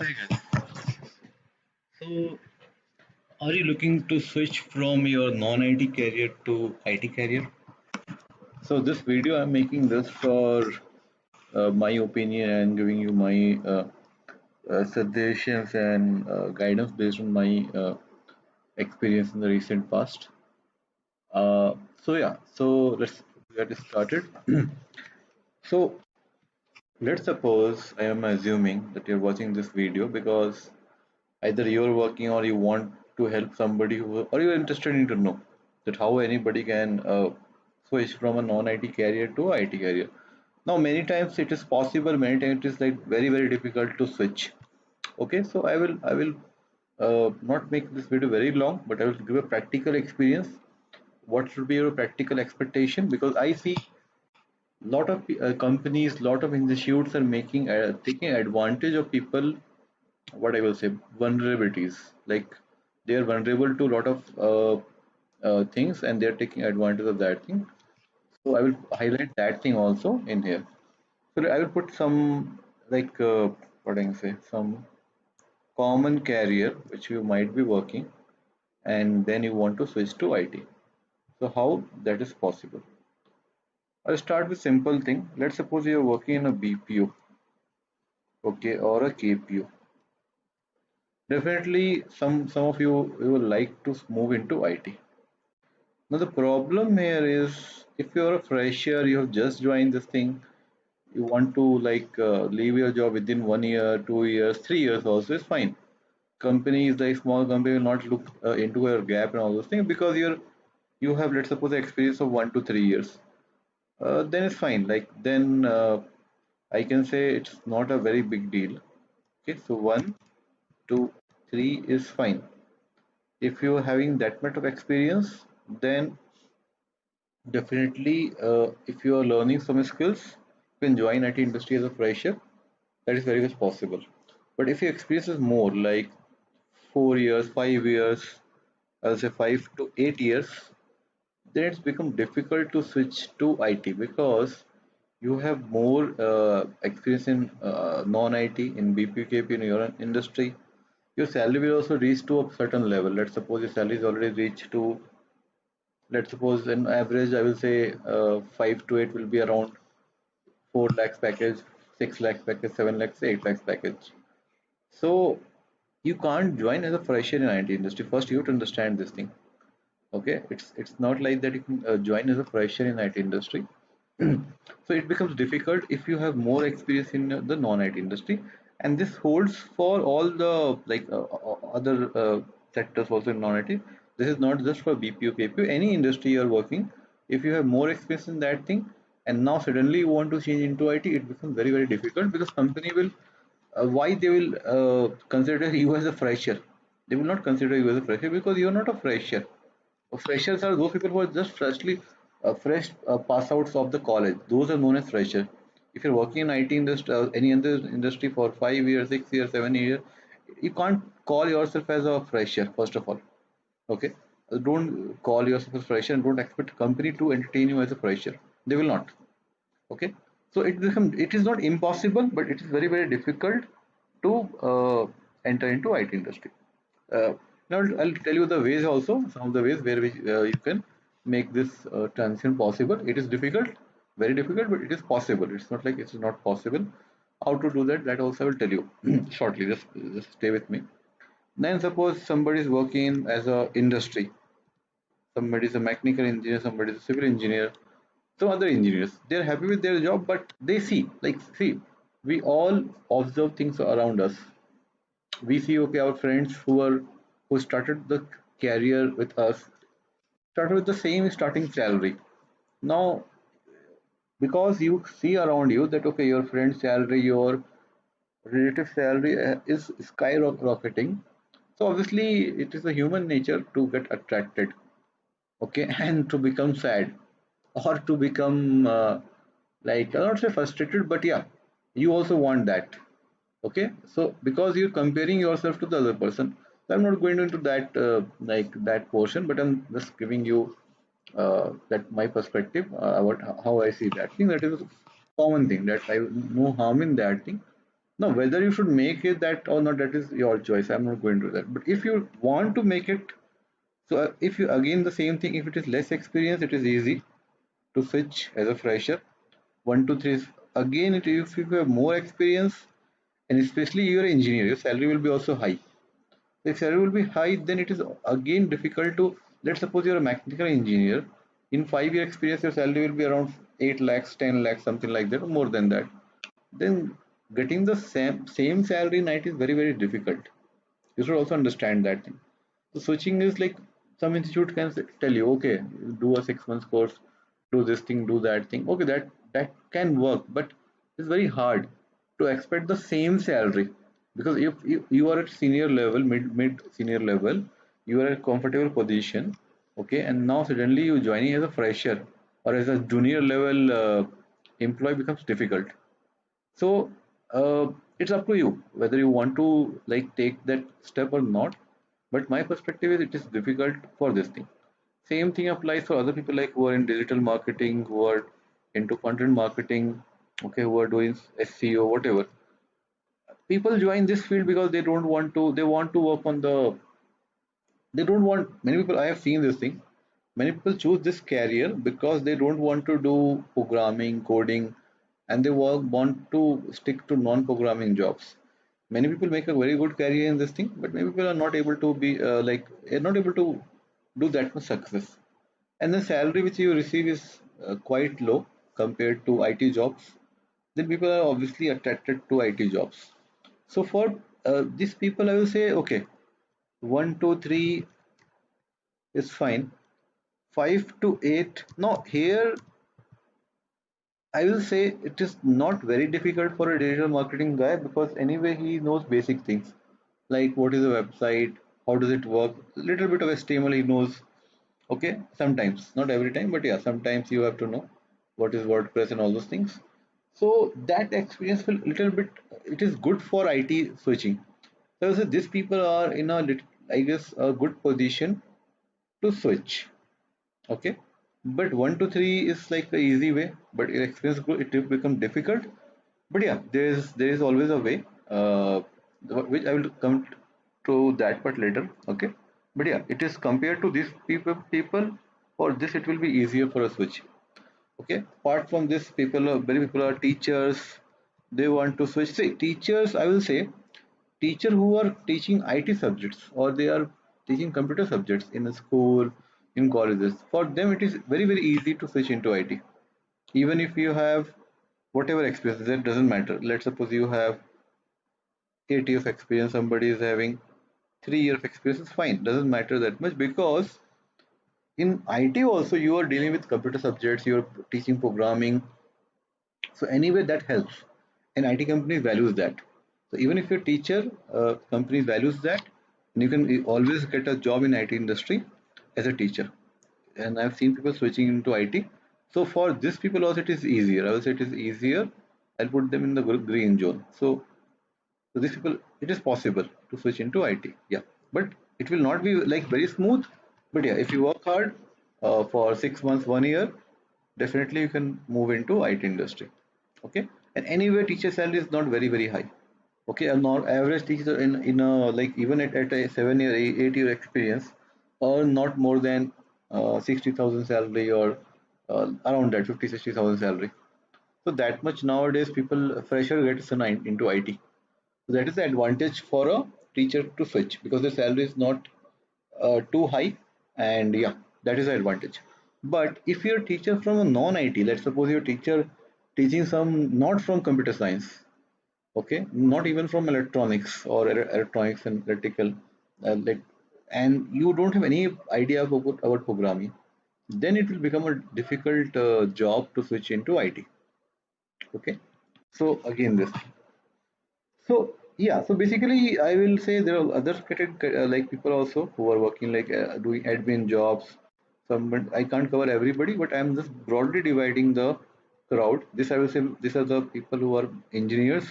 Hi guys. So, are you looking to switch from your non-IT career to IT career? So, this video I'm making this for my opinion and giving you my suggestions and guidance based on my experience in the recent past. So let's get started. So, let's suppose I am assuming that you're watching this video because either you're working or you want to help somebody who, or you're interested in to know that how anybody can switch from a non-IT career to IT career. Now, many times it is possible, many times it is like very difficult to switch. Okay, so I will not make this video very long, but I will give a practical experience. What should be your practical expectation? Because I see lot of companies, lot of institutes are making taking advantage of people, what I will say, vulnerabilities. Like they are vulnerable to a lot of things, and they are taking advantage of that thing. So I will highlight that thing also in here. So I will put some like what I can say, some common career which you might be working, and then you want to switch to IT. So how that is possible? I'll start with simple thing. Let's suppose you are working in a BPO, okay, or a KPO. Definitely, some of you will like to move into IT. Now the problem here is if you're a fresher, you have just joined this thing, you want to like leave your job within 1 year, 2 years, 3 years also is fine. Companies like small company will not look into your gap and all those things because you have, let's suppose, the experience of 1 to 3 years. Then it's fine. Like then I can say it's not a very big deal. Okay, so 1 2 3 is fine. If you're having that much of experience, then definitely if you are learning some skills, you can join IT industry as a fresher. That is very much possible. But if your experience is more like 4 years, 5 years, I'll say 5 to 8 years, then it's become difficult to switch to IT because you have more experience in non-IT, in BPKP, in your industry. Your salary will also reach to a certain level. Let's suppose your salary is already reached to, let's suppose, an average, I will say 5 to 8 will be around 4 lakhs package, 6 lakhs package, 7 lakhs, 8 lakhs package. So you can't join as a fresher in IT industry. First, you have to understand this thing. Okay, it's not like that you can join as a fresher in IT industry. So it becomes difficult if you have more experience in the non-IT industry, and this holds for all the like other sectors also in non-IT. This is not just for BPO, KPO, any industry you are working. If you have more experience in that thing, and now suddenly you want to change into IT, it becomes very difficult because company will why they will consider you as a fresher. They will not consider you as a fresher because you are not a fresher. Freshers are those people who are just fresh pass outs of the college. Those are known as freshers. If you're working in IT industry, any other industry for 5 years, 6 years, 7 years, you can't call yourself as a fresher. First of all, okay, don't call yourself a fresher and don't expect company to entertain you as a fresher. They will not. Okay, so it is not impossible, but it is very difficult to enter into IT industry. uh, Now I'll tell you the ways also, some of the ways where you can make this transition possible. It is difficult, very difficult, but it is possible. It's not like it's not possible. How to do that, that also I will tell you shortly. Just stay with me. Then suppose somebody is working as a industry. Somebody is a mechanical engineer, somebody is a civil engineer, some other engineers. They're happy with their job, but they see, we all observe things around us. We see, okay, our friends who started the career with us started with the same starting salary. Now, because you see around you that okay, your friend's salary, your relative salary is skyrocketing, so obviously it is a human nature to get attracted, okay, and to become sad or to become like, I'll not say frustrated, but yeah, you also want that. Okay, so because you're comparing yourself to the other person, so I'm not going into that like that portion, but I'm just giving you that my perspective about how I see that thing. That is a common thing, that I no harm in that thing. No, whether you should make it that or not, that is your choice. I'm not going to do that. But if you want to make it, so if you again the same thing, if it is less experience, it is easy to switch as a fresher. One, two, three is again. If you have more experience, and especially you're an engineer, your salary will be also high. If salary will be high, then it is again difficult to. Let's suppose you're a mechanical engineer. In 5 year experience, your salary will be around 8 lakhs, 10 lakhs, something like that, or more than that. Then getting the same salary in IT is very difficult. You should also understand that thing. So switching is like some institute can tell you, okay, do a 6 months course, do this thing, do that thing. Okay, that can work, but it's very hard to expect the same salary because if you are at senior level, mid senior level, you are at a comfortable position, okay, and now suddenly you joining as a fresher or as a junior level employee becomes difficult. So it's up to you whether you want to like take that step or not. But my perspective is it is difficult for this thing. Same thing applies for other people like who are in digital marketing, who are into content marketing, okay, who are doing SEO, whatever. People join this field because they don't want to. They want to work on the. They don't want. Many people I have seen this thing. Many people choose this career because they don't want to do programming, coding, and they want to stick to non-programming jobs. Many people make a very good career in this thing, but many people are not able to be are not able to do that much success. And the salary which you receive is quite low compared to IT jobs. Then people are obviously attracted to IT jobs. So for these people, I will say, okay, 1, 2, 3 is fine. 5 to 8. Now here I will say it is not very difficult for a digital marketing guy because anyway he knows basic things like what is a website, how does it work, a little bit of HTML he knows. Okay, sometimes, not every time, but yeah, sometimes you have to know what is WordPress and all those things. So that experience will little bit. It is good for IT switching. So these people are in a I guess a good position to switch. Okay, but 1 to 3 is like the easy way, but in experience grow it will become difficult. But yeah, there is always a way, which I will come to that part later. Okay, but yeah, it is compared to these people for this it will be easier for a switch. Okay, apart from this, many people are teachers. They want to switch. See, teachers, I will say, teacher who are teaching IT subjects or they are teaching computer subjects in a school, in colleges, for them it is very easy to switch into IT. Even if you have whatever experience, that doesn't matter. Let's suppose you have 8 years of experience, somebody is having 3 years of experience, it's fine, doesn't matter that much because in IT also you are dealing with computer subjects, you're teaching programming. So anyway, that helps, and IT company values that. So even if you're a teacher, company values that, and you can always get a job in IT industry as a teacher. And I've seen people switching into IT. So for these people also it is easier. I will say it is easier. I'll put them in the green zone. So these people, it is possible to switch into IT. Yeah, but it will not be like very smooth. But yeah, if you work hard for 6 months, 1 year, definitely you can move into IT industry. Okay, and anyway, teacher salary is not very high. Okay, a not average teacher in a like even at a 7 year, 8 year experience, earn not more than 60,000 salary or around that 50, 60,000 salary. So that much nowadays people fresher gets into IT. So that is the advantage for a teacher to switch because the salary is not too high, and yeah, that is the advantage. But if you're a teacher from a non-IT, let's suppose you're a teacher teaching some not from computer science, okay, not even from electronics or electronics and electrical, like, and you don't have any idea about programming, then it will become a difficult job to switch into IT. Okay, so again this. So yeah, so basically, I will say there are other like people also who are working like doing admin jobs. Some, but I can't cover everybody, but I'm just broadly dividing the crowd. This I will say these are the people who are engineers,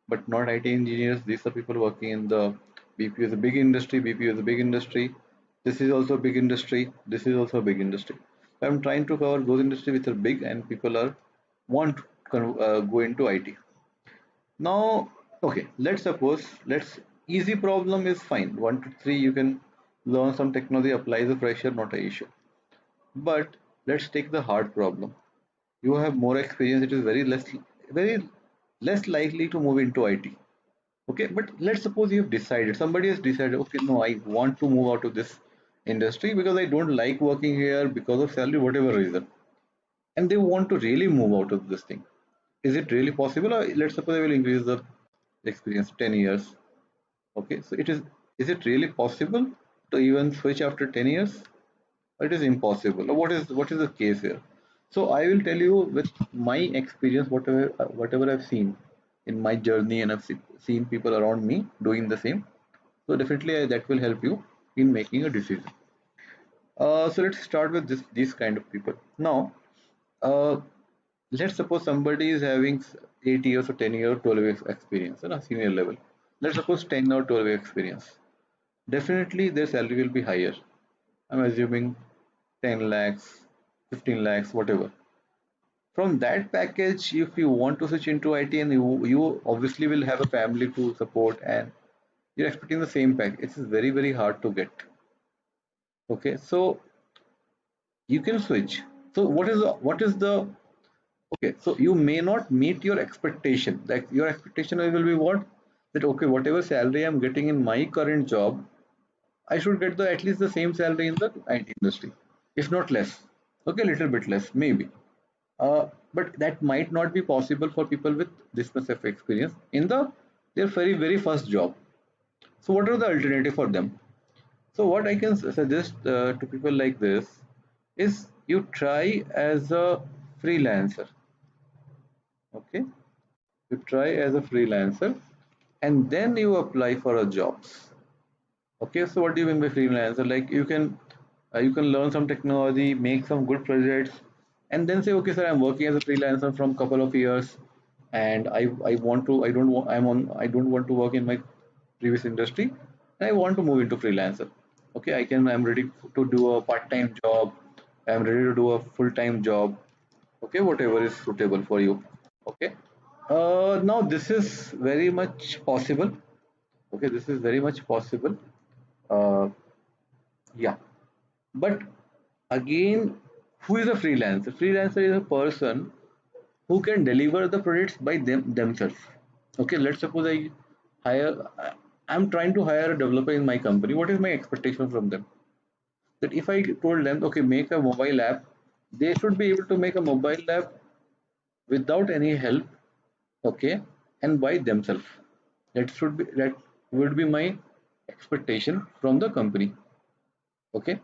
but not IT engineers. These are people working in the BPO is a big industry. BPO is a big industry. This is also a big industry. This is also a big industry. I'm trying to cover those industries which are big and people are want to go into IT. Now Okay, let's suppose, let's easy problem is fine. 1 to 3, you can learn some technology, apply the pressure, not a issue. But let's take the hard problem. You have more experience, it is very less likely to move into IT. Okay, but let's suppose you have decided, somebody has decided, okay, no, I want to move out of this industry because I don't like working here because of salary, whatever reason, and they want to really move out of this thing. Is it really possible? Or let's suppose I will increase the experience 10 years. Okay, so is it really possible to even switch after 10 years? Or it is impossible? Or what is the case here? So I will tell you with my experience, whatever I've seen in my journey, and I've seen people around me doing the same. So definitely that will help you in making a decision. So let's start with these kind of people. Now, uh, let's suppose somebody is having 8 years or 10 years, 12 years experience at a senior level. Let's suppose 10 or 12 years experience. Definitely their salary will be higher. I'm assuming 10 lakhs, 15 lakhs, whatever. From that package, if you want to switch into IT, and you obviously will have a family to support, and you're expecting the same package, it's very, very hard to get. Okay, so you can switch. So what is the okay, so you may not meet your expectation. Like your expectation will be what? That okay, whatever salary I'm getting in my current job, I should get the at least the same salary in the IT industry, if not less. Okay, a little bit less, maybe. But that might not be possible for people with this much of experience in their very first job. So what are the alternative for them? So what I can suggest to people like this is you try as a freelancer. Okay, you try as a freelancer and then you apply for a jobs. Okay, so what do you mean by freelancer? Like you can learn some technology, make some good projects, and then say, okay, sir, I'm working as a freelancer from couple of years, and I want to I don't want I'm on I don't want to work in my previous industry, and I want to move into freelancer. Okay, I'm ready to do a part-time job. I'm ready to do a full-time job. Okay, whatever is suitable for you. Okay. Now this is very much possible. Okay, this is very much possible. Uh, yeah, but again, who is a freelancer? Freelancer is a person who can deliver the products by themselves. Okay, let's suppose hire. I'm trying to hire a developer in my company. What is my expectation from them? That if I told them, okay, make a mobile app, they should be able to make a mobile app without any help. Okay, and by themselves. That would be my expectation from the company. Okay,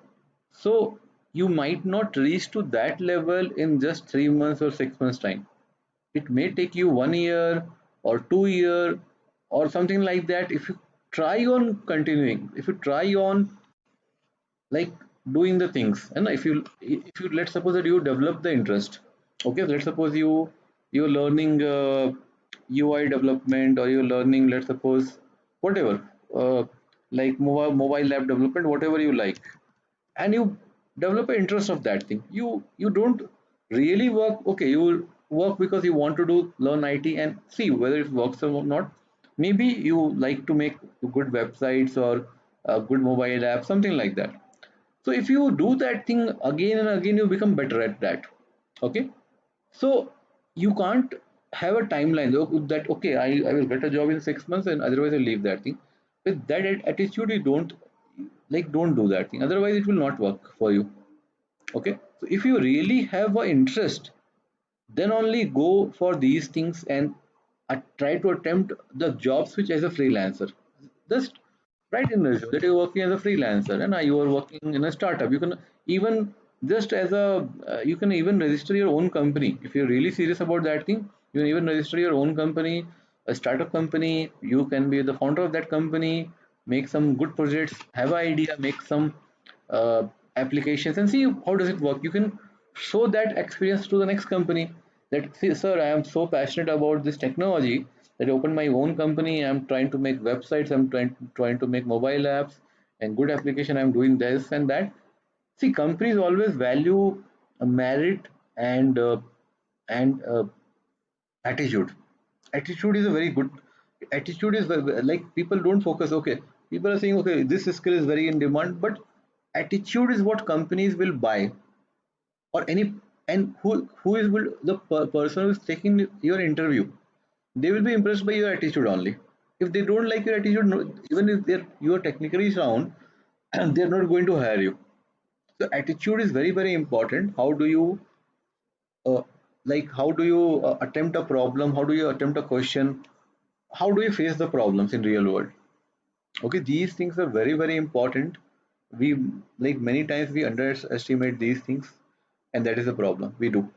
so you might not reach to that level in just 3 months or 6 months time. It may take you 1 year or 2 year or something like that. If you try on continuing, if you try on like doing the things, and if you let's suppose that you develop the interest. Okay, let's suppose you're learning UI development, or you're learning, let's suppose, whatever, uh, like mobile app development, whatever you like, and you develop an interest of that thing. You don't really work. Okay, you work because you want to do learn IT and see whether it works or not. Maybe you like to make good websites or a good mobile app, something like that. So if you do that thing again and again, you become better at that. Okay, so you can't have a timeline that okay, I will get a job in 6 months and otherwise I leave that thing. With that attitude, you don't do that thing. Otherwise, it will not work for you. Okay, so if you really have an interest, then only go for these things and try to attempt the job switch as a freelancer. Just write in the resume that you're working as a freelancer and you are working in a startup. You can even just as a you can even register your own company if you're really serious about that thing. You can even register your own company, a startup company. You can be the founder of that company, make some good projects, have an idea, make some uh, applications, and see how does it work. You can show that experience to the next company that, see, sir, I am so passionate about this technology that I opened my own company. I'm trying to make websites, I'm trying to make mobile apps and good application. I'm doing this and that. See, companies always value a merit and attitude. Attitude is a very good Attitude is like people don't focus. Okay, people are saying okay, this skill is very in demand, but attitude is what companies will buy, or any, and who is will the person who is taking your interview, they will be impressed by your attitude only. If they don't like your attitude, no, even if they're you are technically sound, and they're not going to hire you. So attitude is very very important. How do you uh, how do you attempt a problem, how do you attempt a question, how do you face the problems in real world? Okay, these things are very very important. We, like, many times we underestimate these things, and that is the problem we do.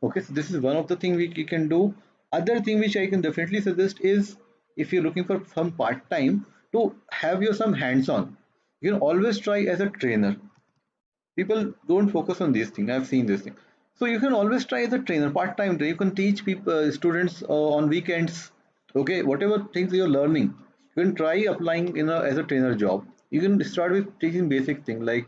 Okay, so this is one of the thing we can do. Other thing which I can definitely suggest is, if you're looking for some part time to have your some hands on, you can always try as a trainer. People don't focus on these things. I've seen this thing. So you can always try as a trainer, part time. You can teach people, students, on weekends. Okay, whatever things you're learning, you can try applying in a as a trainer job. You can start with teaching basic things like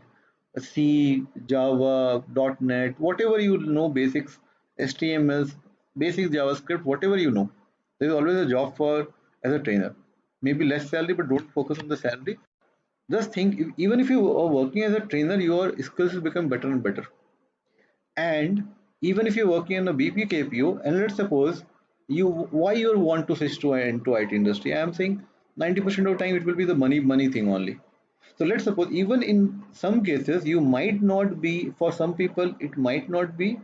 C, Java, .NET, whatever you know, basics, HTML, basic JavaScript, whatever you know. There is always a job for as a trainer. Maybe less salary, but don't focus on the salary. Just think, even if you are working as a trainer, your skills will become better and better. And even if you're working in a BPKPO, and let's suppose you, why you want to switch to into IT industry, I am saying 90% of the time it will be the money thing only. So let's suppose, even in some cases, you might not be, for some people it might not be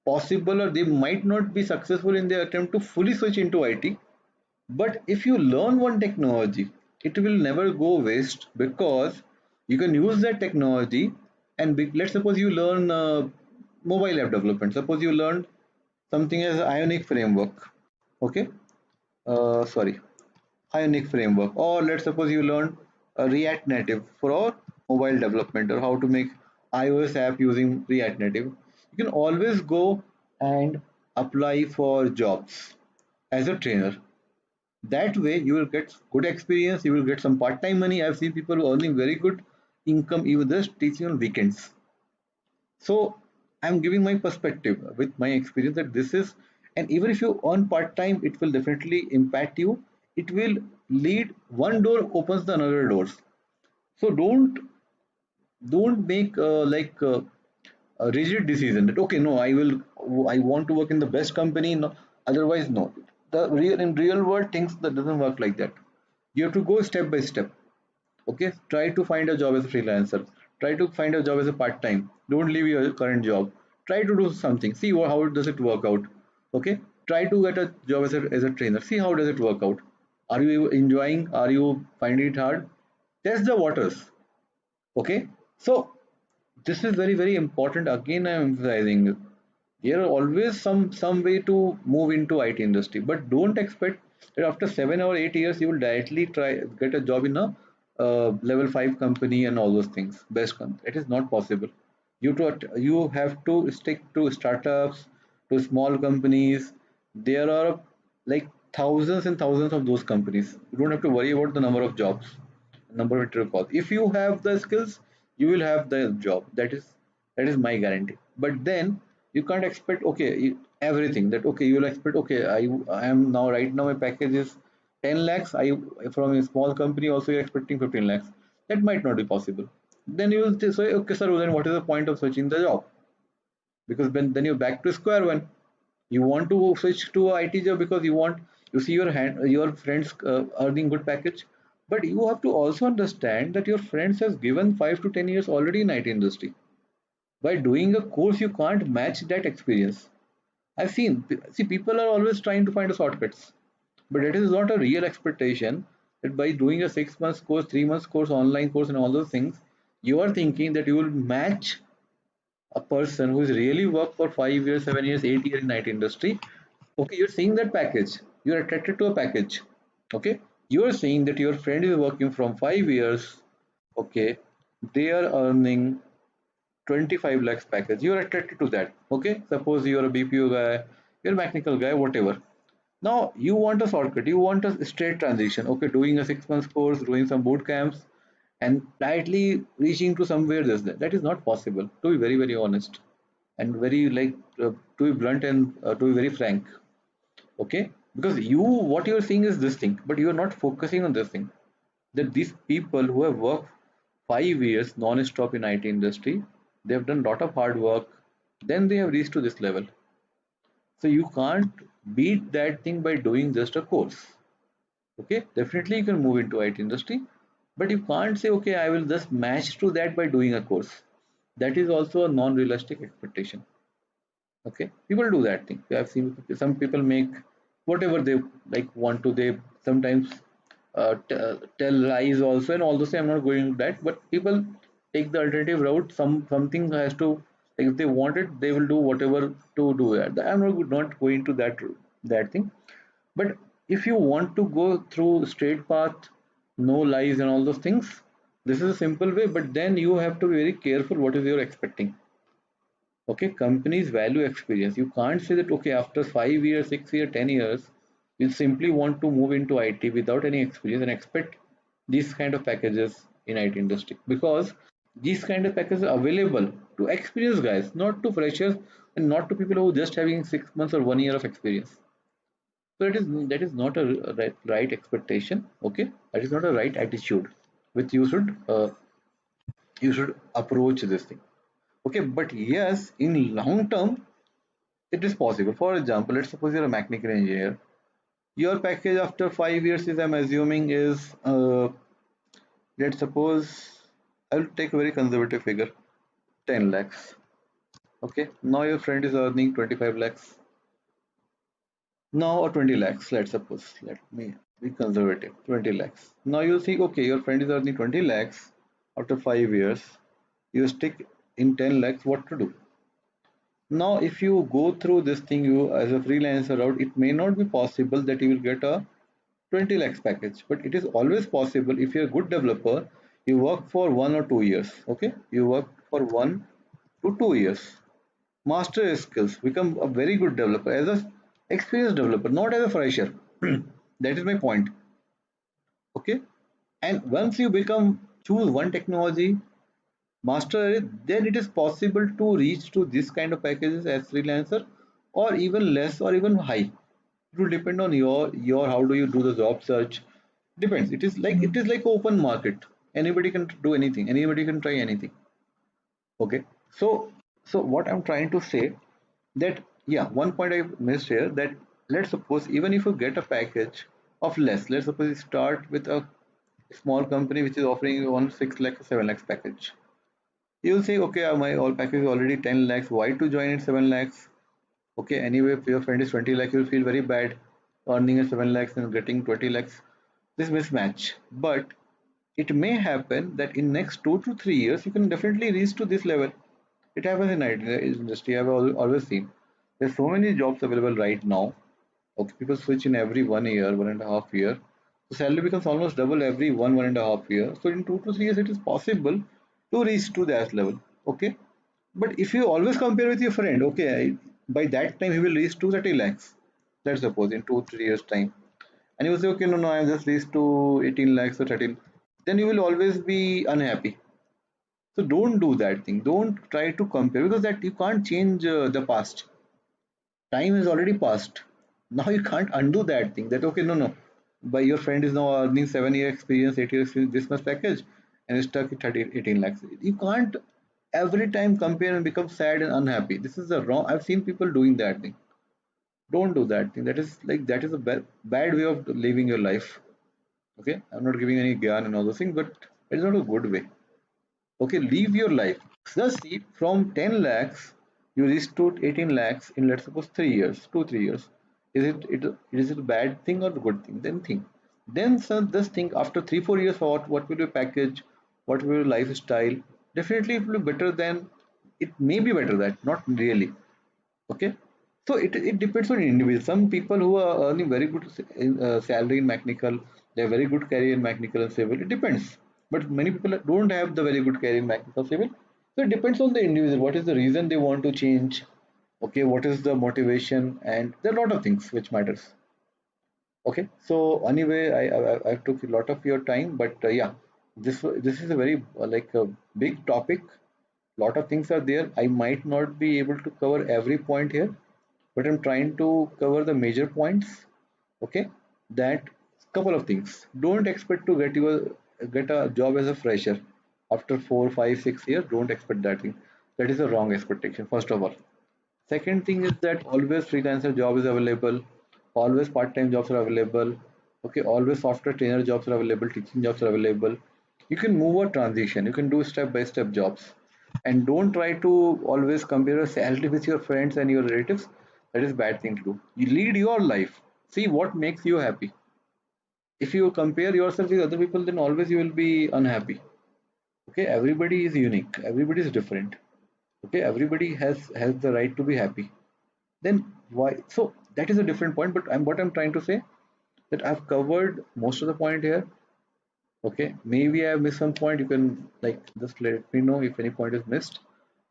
possible, or they might not be successful in their attempt to fully switch into IT. But if you learn one technology, it will never go waste, because you can use that technology. And let's suppose you learn mobile app development. Suppose you learn something as Ionic framework. Okay, sorry, Ionic framework. Or let's suppose you learn React Native for mobile development, or how to make iOS app using React Native. You can always go and apply for jobs as a trainer. That way you will get good experience, you will get some part-time money. I've seen people earning very good income even just teaching on weekends. So I'm giving my perspective with my experience, that this is, and even if you earn part-time, it will definitely impact you. It will lead, one door opens the another doors. So don't make a rigid decision that okay, no, I want to work in the best company, no, otherwise no. The real, in real world, things that doesn't work like that. You have to go step by step. Okay, try to find a job as a freelancer, try to find a job as a part-time, don't leave your current job, try to do something, see how does it work out. Okay, try to get a job as a trainer, see how does it work out. Are you enjoying, are you finding it hard? Test the waters. Okay, so this is very very important. Again, I'm emphasizing, there are always some way to move into IT industry, but don't expect that after 7 or 8 years you will directly try get a job in a level 5 company and all those things, best company. It is not possible. You have to stick to startups, to small companies. There are like thousands and thousands of those companies. You don't have to worry about the number of jobs, number of interview calls. If you have the skills, you will have the job. That is my guarantee. But then you can't expect okay everything, that okay you will expect okay, I am now, right now my package is 10 lakhs. I, from a small company also, you're expecting 15 lakhs. That might not be possible. Then you will say okay sir, then what is the point of switching the job? Because then you're back to square one. You want to switch to a IT job because you see your friends earning good package. But you have to also understand that your friends has given 5 to 10 years already in IT industry. By doing a course, you can't match that experience. I've seen, see, people are always trying to find a shortcuts, but it is not a real expectation that by doing a 6 months course, 3 months course, online course, and all those things, you are thinking that you will match a person who is really worked for 5 years, 7 years, 8 years in IT industry. Okay, you're seeing that package, you're attracted to a package. Okay, you are saying that your friend is working from 5 years. Okay, they are earning 25 lakhs package, you're attracted to that. Okay, suppose you're a BPO guy, you're a mechanical guy, whatever. Now you want a shortcut, you want a straight transition. Okay, doing a 6 months course, doing some boot camps, and directly reaching to somewhere. That is not possible, to be very very honest, and very to be blunt, and to be very frank. Okay, because what you're seeing is this thing, but you're not focusing on this thing, that these people who have worked 5 years non-stop in IT industry, they have done a lot of hard work, then they have reached to this level. So you can't beat that thing by doing just a course. Okay, definitely you can move into IT industry, but you can't say, okay, I will just match to that by doing a course. That is also a non-realistic expectation. Okay, people do that thing. I've seen some people make whatever they like want to. They sometimes tell lies also, and although say I'm not going to that, but people take the alternative route. Something has to, like, if they want it, they will do whatever to do that. I'm not going to that thing. But if you want to go through straight path, no lies and all those things, this is a simple way. But then you have to be very careful what is you're expecting. Okay, companies value experience. You can't say that, okay, after 5 years, 6 years, 10 years, you simply want to move into IT without any experience and expect these kind of packages in IT industry, because these kind of packages are available to experienced guys, not to freshers and not to people who just having 6 months or 1 year of experience. So that is not a right expectation. Okay, that is not a right attitude which you should approach this thing. Okay, but yes, in long term, it is possible. For example, let's suppose you're a mechanical engineer. Your package after 5 years is, I'm assuming, is let's suppose I'll take a very conservative figure, 10 lakhs. Okay, now your friend is earning 25 lakhs. Now, or 20 lakhs, let's suppose. Let me be conservative, 20 lakhs. Now you'll think, okay, your friend is earning 20 lakhs after 5 years. You stick in 10 lakhs, what to do? Now, if you go through this thing, you as a freelancer route, it may not be possible that you will get a 20 lakhs package, but it is always possible. If you're a good developer, you work for 1 or 2 years. Okay, you work for 1 to 2 years, master your skills, become a very good developer as a experienced developer, not as a fresher. That is my point. Okay, and once you become choose one technology, master it, then it is possible to reach to this kind of packages as freelancer, or even less or even high. It will depend on your how do you do the job search. Depends. It is like open market. Anybody can do anything. Anybody can try anything. Okay. So what I'm trying to say, that, yeah, one point I missed here, that let's suppose even if you get a package of less, let's suppose you start with a small company which is offering you on 6 lakhs 7 lakhs package. You'll say, okay, my all package is already 10 lakhs, why to join at 7 lakhs? Okay, anyway, if your friend is 20 lakhs, you'll feel very bad earning at 7 lakhs and getting 20 lakhs. This mismatch. But it may happen that in next 2 to 3 years, you can definitely reach to this level. It happens in IT industry. I've always seen. There's so many jobs available right now. Okay, people switch in every 1 year, 1.5 year. The salary becomes almost double every 1.5 year. So in 2 to 3 years, it is possible to reach to that level. Okay, but if you always compare with your friend, okay, by that time he will reach to 30 lakhs. Let's suppose in 2 3 years time, and you will say, okay, no, I have just reached to 18 lakhs or 13. Then you will always be unhappy. So don't do that thing. Don't try to compare, because that you can't change the past. Time is already passed. Now you can't undo that thing. That, okay, no, no. But your friend is now earning 7 year experience, 8 year experience, this much package, and is stuck at 30, 18 lakhs. You can't every time compare and become sad and unhappy. This is the wrong. I've seen people doing that thing. Don't do that thing. That is a bad way of living your life. Okay, I'm not giving any gyan and all those things, but it's not a good way. Okay, live your life. Just see, from 10 lakhs, you reach to 18 lakhs in, let's suppose, 3 years, 2 3 years. Is it a bad thing or a good thing? Then think. Then just think after 3 4 years, what will your package, what will your lifestyle? Definitely, it will be better than, it may be better than, not really. Okay, so it depends on individual. Some people who are earning very good salary in mechanical, they have very good career in mechanical and civil. It depends, but many people don't have the very good career in mechanical civil. So it depends on the individual. What is the reason they want to change? Okay, what is the motivation? And there are a lot of things which matters. Okay, so anyway, I took a lot of your time, but yeah, this is a very like a big topic. Lot of things are there. I might not be able to cover every point here, but I'm trying to cover the major points. Okay, that couple of things. Don't expect to get a job as a fresher after 4, 5, 6 years. Don't expect that thing. That is a wrong expectation. First of all. Second thing is that always freelancer job is available, always part-time jobs are available. Okay, always software trainer jobs are available, teaching jobs are available. You can move a transition. You can do step-by-step jobs, and don't try to always compare your salary with your friends and your relatives. That is bad thing to do. You lead your life. See what makes you happy. If you compare yourself with other people, then always you will be unhappy. Okay, everybody is unique. Everybody is different. Okay, everybody has the right to be happy. Then why? So that is a different point, but I'm trying to say that I've covered most of the point here. Okay, maybe I have missed some point. You can like just let me know if any point is missed.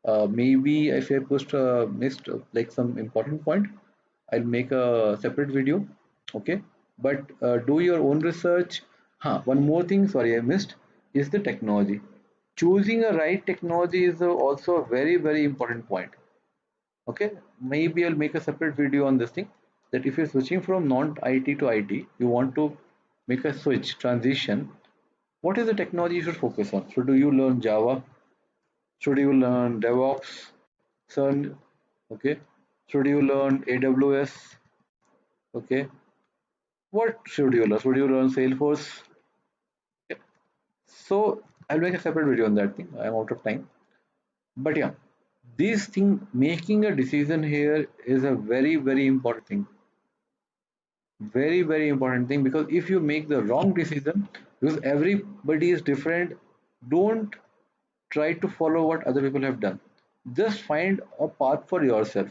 Maybe if I missed like some important point, I'll make a separate video. Okay, but do your own research. One more thing, sorry, I missed, is the technology. Choosing a right technology is also a very important point. Okay, maybe I'll make a separate video on this thing, that if you're switching from non-IT to IT, you want to make a switch transition, what is the technology you should focus on? So do you learn Java? Should you learn DevOps? Sun? Okay, should you learn AWS? Okay, what should you learn? Should you learn Salesforce? Okay. So I'll make a separate video on that thing. I'm out of time, but yeah, this thing, making a decision here is a very important thing. Very important thing, because if you make the wrong decision, because everybody is different, don't try to follow what other people have done. Just find a path for yourself.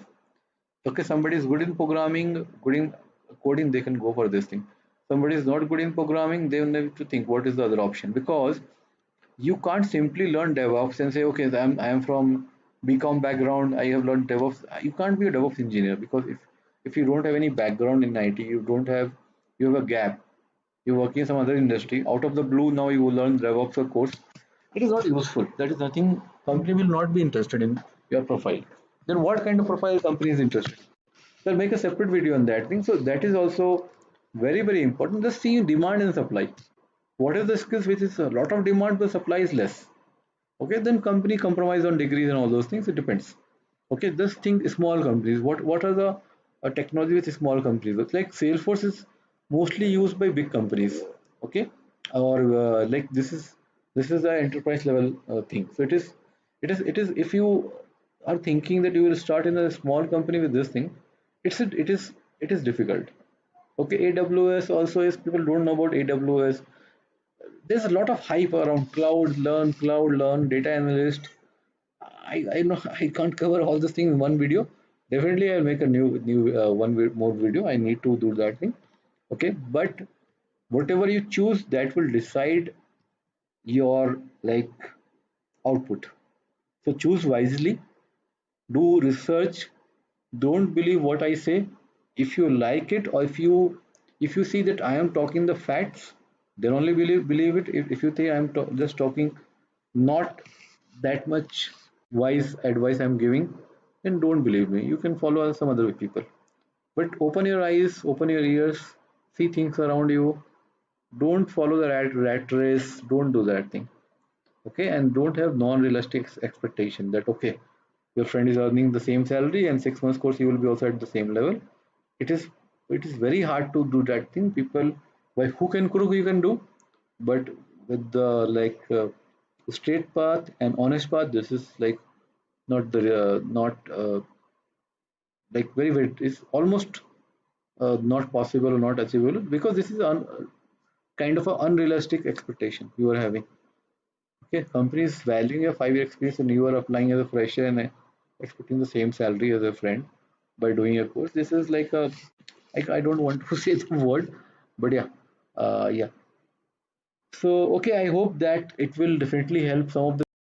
Okay, somebody is good in programming, good in coding, they can go for this thing. Somebody is not good in programming, they will need to think what is the other option, because you can't simply learn DevOps and say, okay, I am from BCom background, I have learned DevOps. You can't be a DevOps engineer, because if you don't have any background in IT, you have a gap. You're working in some other industry. Out of the blue, now you will learn DevOps or course. It is not useful. That is nothing. Company will not be interested in your profile. Then what kind of profile company is interested? So I'll make a separate video on that thing. So that is also very important. Just see demand and supply. What is the skills which is a lot of demand but supply is less? Okay, then company compromise on degrees and all those things. It depends. Okay, just think small companies. What are the technology with small companies? It's like Salesforce is mostly used by big companies. Okay, or like this is the enterprise level thing. So it is if you are thinking that you will start in a small company with this thing, it is difficult. Okay, AWS also is, people don't know about AWS. There's a lot of hype around cloud learn, data analyst. I know I can't cover all these things in one video. Definitely, I'll make a new more video. I need to do that thing. Okay, but whatever you choose, that will decide your like output. So choose wisely. Do research. Don't believe what I say. If you like it, or if you see that I am talking the facts, then only believe it. If you think I'm just talking not that much wise advice I'm giving, then don't believe me. You can follow some other people, but open your eyes, open your ears, see things around you. Don't follow the rat race. Don't do that thing. Okay, and don't have non-realistic expectation that okay, your friend is earning the same salary and 6 months course you will be also at the same level. It is it is very hard to do that thing. People, by hook and crook you can do, but with the like straight path and honest path, this is like not the not like very it's almost not possible or not achievable, because this is kind of an unrealistic expectation you are having. Okay, companies valuing your 5 year experience and you are applying as a fresher and expecting the same salary as a friend by doing your course. This is like I don't want to say the word, but yeah, yeah. So okay, I hope that it will definitely help some of the